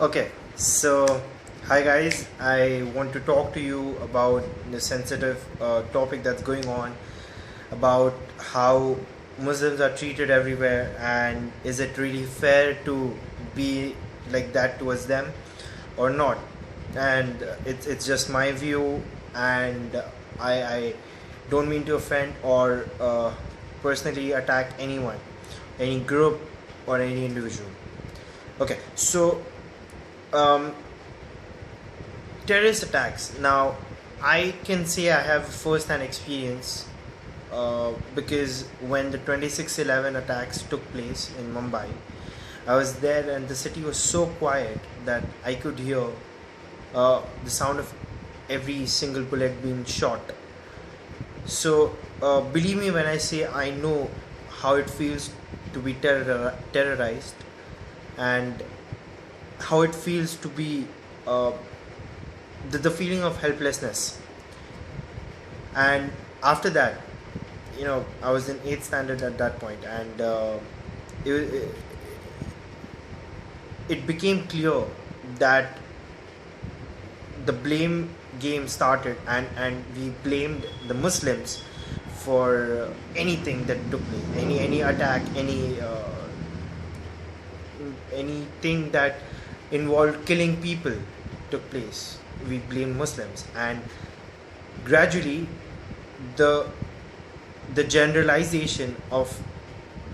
Okay, so hi guys, I want to talk to you about the sensitive topic that's going on about how Muslims are treated everywhere, and is it really fair to be like that towards them or not? And it's just my view, and I don't mean to offend or personally attack anyone, any group, or any individual. Okay, so um, terrorist attacks. Now, I can say I have first-hand experience because when the 26/11 attacks took place in Mumbai, I was there and the city was so quiet that I could hear the sound of every single bullet being shot. So, believe me when I say I know how it feels to be terrorized, and how it feels to be uh, the feeling of helplessness. And after that, I was in 8th standard at that point, and it, it became clear that the blame game started, and we blamed the Muslims for anything that took place, any attack, anything that involved killing people took place. We blamed Muslims, and gradually the the generalization of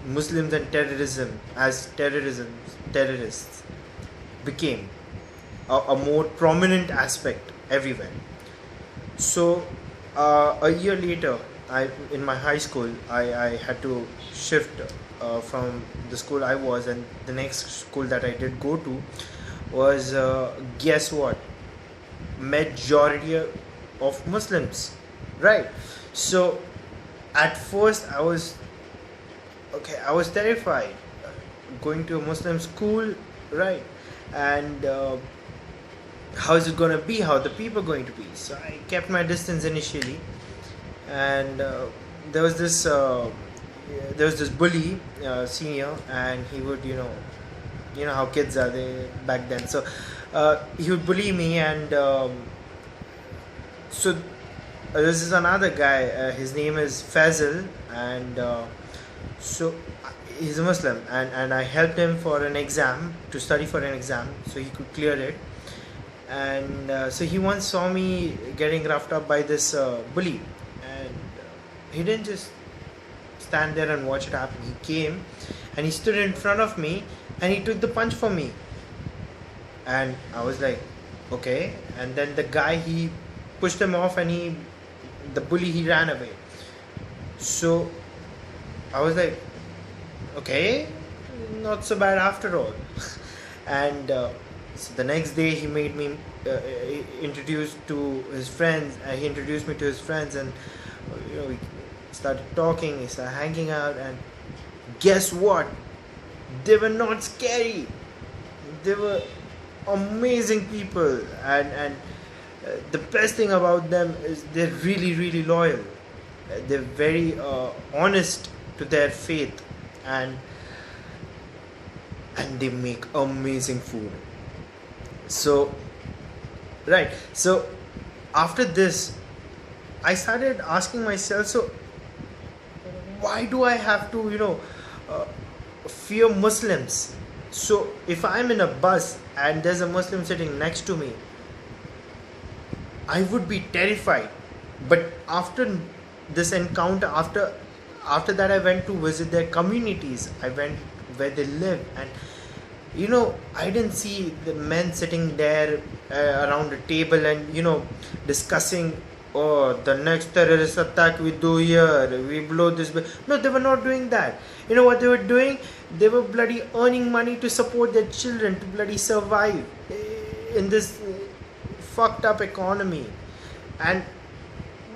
Muslims and terrorists became a more prominent aspect everywhere. So a year later, in my high school, I had to shift from the school I was, and the next school that I did go to was, guess what, majority of Muslims, right? So at first I was terrified going to a Muslim school, right? And how is it going to be, how the people are going to be. So I kept my distance initially, and there was this bully, senior, and he would, how kids are they back then. So he would bully me, and so this is another guy, his name is Fazil, and so he's a Muslim, and I helped him for an exam, to study for an exam so he could clear it. And so he once saw me getting roughed up by this bully, and he didn't just stand there and watch it happen. He came and he stood in front of me, and he took the punch for me, and I was like, okay. And then the guy, he pushed him off, and the bully, he ran away. So I was like, okay, not so bad after all. And so the next day he made me introduced to his friends. He introduced me to his friends, and we started talking. We started hanging out, and guess what? They were not scary. They were amazing people, and the best thing about them is they're really, really loyal. They're very honest to their faith, and they make amazing food. So right, so after this I started asking myself, so why do I have to fear Muslims? So if I'm in a bus and there's a Muslim sitting next to me, I would be terrified. But after this encounter, after that, I went to visit their communities. I went where they live, and I didn't see the men sitting there around a table and discussing, oh, the next terrorist attack we do here, we blow this. No, they were not doing that. You know what they were doing? They were bloody earning money to support their children, to bloody survive in this fucked up economy. And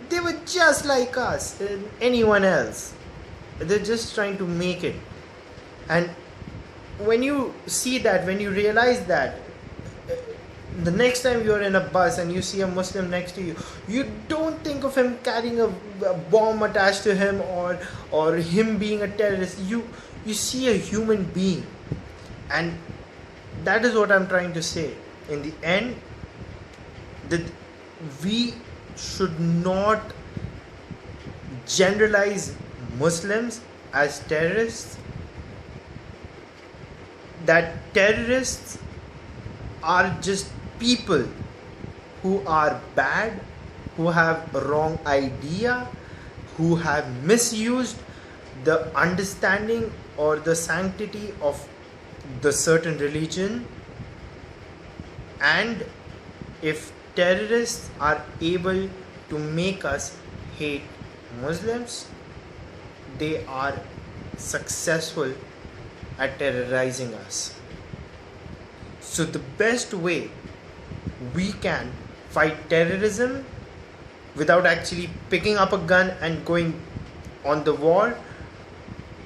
they were just like us, anyone else. They're just trying to make it. And when you see that, when you realize that, the next time you're in a bus and you see a Muslim next to you, you don't think of him carrying a bomb attached to him, or him being a terrorist. You see a human being, and that is what I'm trying to say. In the end, that we should not generalize Muslims as terrorists, that terrorists are just people who are bad, who have a wrong idea, who have misused the understanding or the sanctity of the certain religion. And if terrorists are able to make us hate Muslims, they are successful at terrorizing us. So the best way we can fight terrorism without actually picking up a gun and going on the war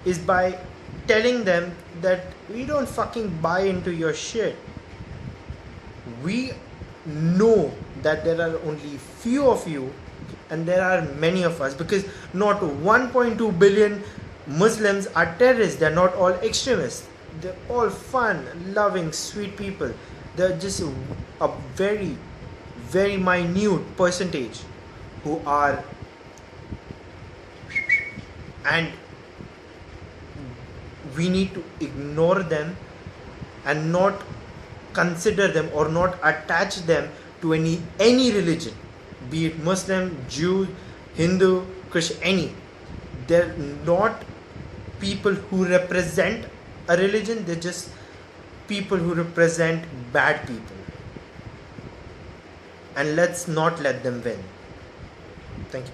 is by telling them that we don't fucking buy into your shit. We know that there are only few of you and there are many of us, because not 1.2 billion Muslims are terrorists. They're not all extremists. They're all fun, loving, sweet people. They're just a very, very minute percentage who are, and we need to ignore them and not consider them or not attach them to any religion, be it Muslim, Jew, Hindu, Christian, any. They're not people who represent a religion, they're just people who represent bad people. And let's not let them win. Thank you.